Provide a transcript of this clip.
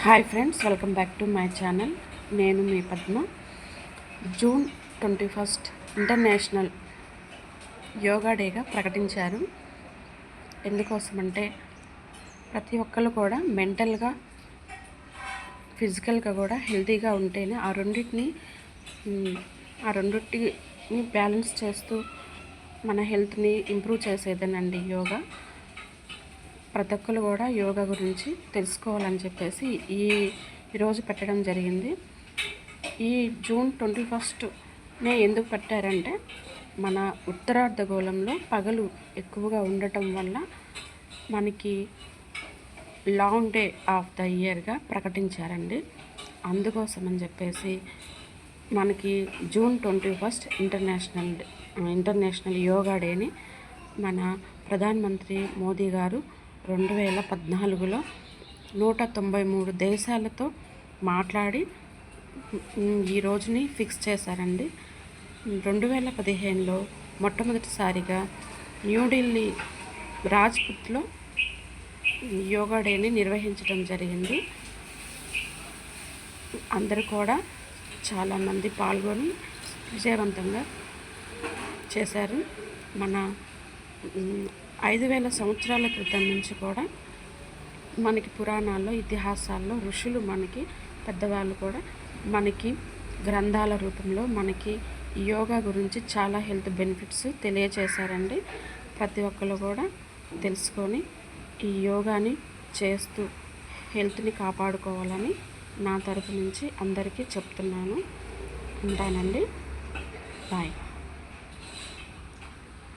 Hi friends, welcome back to my channel. నేను మీ Padma. June 21 international yoga డేగా ప్రకటించారు. ఎందుకోసమంటే ప్రతి ఒక్కరు కూడా మెంటల్గా ఫిజికల్గా కూడా హెల్తీగా ఉంటేనే ఆ రెండింటిని బ్యాలెన్స్ చేస్తూ మన హెల్త్ని ఇంప్రూవ్ చేసేదేనండి యోగా. ప్రతి ఒక్కరు కూడా యోగా గురించి తెలుసుకోవాలని చెప్పేసి ఈరోజు పెట్టడం జరిగింది. ఈ జూన్ 21నే ఎందుకు పెట్టారంటే మన ఉత్తరార్ధగోళంలో పగలు ఎక్కువగా ఉండటం వల్ల మనకి లాంగ్ డే ఆఫ్ ద ఇయర్గా ప్రకటించారండి. అందుకోసం అని చెప్పేసి మనకి జూన్ 21 ఇంటర్నేషనల్ యోగా డేని మన ప్రధానమంత్రి మోదీ గారు 2014లో 193 దేశాలతో మాట్లాడి ఈ రోజుని ఫిక్స్ చేశారండి. 2015లో మొట్టమొదటిసారిగా న్యూఢిల్లీ రాజ్పథ్లో యోగా డేని నిర్వహించడం జరిగింది. అందరూ కూడా చాలామంది పాల్గొని విజయవంతంగా చేశారు. మన 5000 సంవత్సరాల క్రితం నుంచి కూడా మనకి పురాణాల్లో, ఇతిహాసాల్లో ఋషులు, మనకి పెద్దవాళ్ళు కూడా మనకి గ్రంథాల రూపంలో మనకి యోగా గురించి చాలా హెల్త్ బెనిఫిట్స్ తెలియచేశారండి. ప్రతి ఒక్కరు కూడా తెలుసుకొని ఈ యోగాని చేస్తూ హెల్త్ని కాపాడుకోవాలని నా తరపు నుంచి అందరికీ చెప్తున్నాను. ఉంటానండి. బాయ్.